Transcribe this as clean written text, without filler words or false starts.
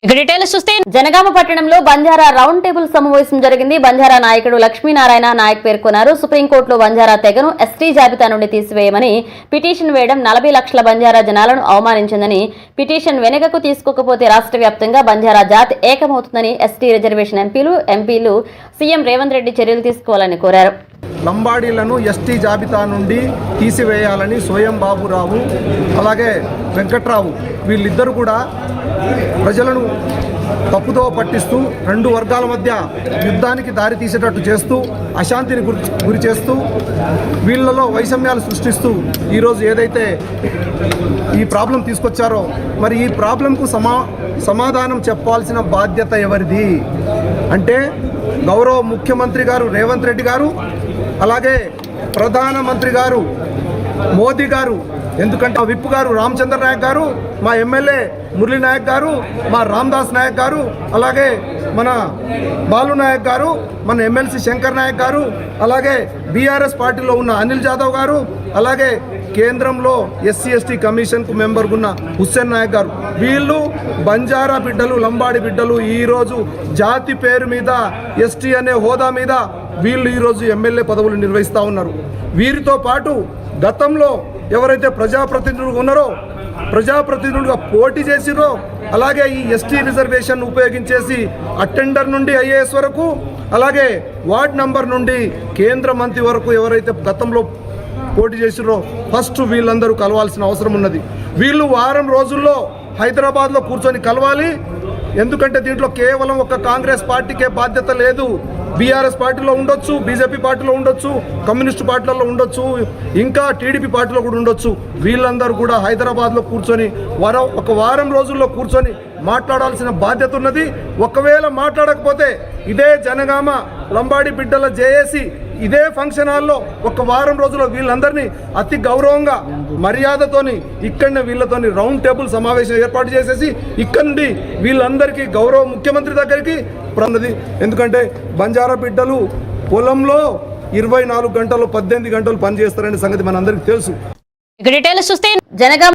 ఇక డీటెయిల్స్ చూస్తే జనగామ పట్టణంలో బంజారా రౌండ్ టేబుల్ సమావేశం జరిగింది. బంజారా నాయకుడు లక్ష్మీనారాయణ నాయక్ పేర్కొన్నారు. సుప్రీంకోర్టులో బంజారా తెగను ఎస్టీ జాబితా నుండి తీసివేయమని పిటిషన్ వేయడం 40 లక్షల బంజారా జనాలను అవమానించిందని, పిటిషన్ వెనుకకు తీసుకోకపోతే రాష్ట్ర వ్యాప్తంగా బంజారా జాతి ఏకమవుతుందని ఎస్టీ రిజర్వేషన్ ఎంపీలు సీఎం రేవంత్ రెడ్డి చర్యలు తీసుకోవాలని కోరారు. లంబాడీలను ఎస్టీ జాబితా నుండి తీసివేయాలని స్వయం బాబురావు అలాగే వెంకట్రావు వీళ్ళిద్దరూ కూడా ప్రజలను తప్పుదో పట్టిస్తూ రెండు వర్గాల మధ్య యుద్ధానికి దారి తీసేటట్టు చేస్తూ అశాంతిని గురి చేస్తూ వీళ్ళలో వైషమ్యాలు సృష్టిస్తూ ఈరోజు ఏదైతే ఈ ప్రాబ్లం తీసుకొచ్చారో మరి ఈ ప్రాబ్లంకు సమాధానం చెప్పాల్సిన బాధ్యత ఎవరిది అంటే గౌరవ ముఖ్యమంత్రి గారు రేవంత్ రెడ్డి గారు అలాగే ప్రధానమంత్రి గారు మోదీ గారు. ఎందుకంటే ఆ విప్ గారు రామచంద్ర నాయక్ గారు, మా ఎమ్మెల్యే మురళీ నాయక్ గారు, మా రామ్దాస్ నాయక్ గారు, అలాగే మన బాలు నాయక్ గారు, మన ఎమ్మెల్సీ శంకర్ నాయక్ గారు, అలాగే బీఆర్ఎస్ పార్టీలో ఉన్న అనిల్ జాదవ్ గారు, అలాగే కేంద్రంలో ఎస్సీ ఎస్టీ కమిషన్కు మెంబర్గా ఉన్న హుస్సేన్ నాయక్ గారు, వీళ్ళు బంజారా బిడ్డలు లంబాడి బిడ్డలు ఈరోజు జాతి పేరు మీద ఎస్టీ అనే హోదా మీద వీళ్ళు ఈరోజు ఎమ్మెల్యే పదవులు నిర్వహిస్తూ ఉన్నారు. వీరితో పాటు గతంలో ఎవరైతే ప్రజాప్రతినిధులు ఉన్నారో ప్రజాప్రతినిధులుగా పోటీ చేసిరో అలాగే ఈ ఎస్టీ రిజర్వేషన్ ఉపయోగించేసి అటెండర్ నుండి ఐఏఎస్ వరకు అలాగే వార్డ్ నంబర్ నుండి కేంద్ర మంత్రి వరకు ఎవరైతే గతంలో పోటీ చేసిరో ఫస్ట్ వీళ్ళందరూ కలవాల్సిన అవసరం ఉన్నది. వీళ్ళు వారం రోజుల్లో హైదరాబాద్లో కూర్చొని కలవాలి. ఎందుకంటే దీంట్లో కేవలం ఒక కాంగ్రెస్ పార్టీకే బాధ్యత లేదు. బీఆర్ఎస్ పార్టీలో ఉండొచ్చు, బీజేపీ పార్టీలో ఉండొచ్చు, కమ్యూనిస్టు పార్టీలలో ఉండొచ్చు, ఇంకా టీడీపీ పార్టీలో కూడా ఉండొచ్చు. వీళ్ళందరూ కూడా హైదరాబాద్లో కూర్చొని ఒక వారం రోజుల్లో కూర్చొని మాట్లాడాల్సిన బాధ్యత ఉన్నది. ఒకవేళ మాట్లాడకపోతే ఇదే జనగామ లంబాడి బిడ్డల జేఏసీ ఇదే ఫంక్షన్ హాల్లో ఒక వారం రోజుల్లో వీళ్ళందరినీ అతి గౌరవంగా మర్యాదతోని ఇక్కడనే వీళ్ళతోని రౌండ్ టేబుల్ సమావేశం ఏర్పాటు చేసేసి ఇక్కడ నుండి వీళ్ళందరికీ గౌరవ ముఖ్యమంత్రి దగ్గరికి ప్రన్నది. ఎందుకంటే బంజారా బిడ్డలు పొలంలో 24 గంటలు 18 గంటలు పనిచేస్తారనే సంగతి మనందరికీ తెలుసు. ఇక డీటెయిల్స్ చూస్తే జనగామ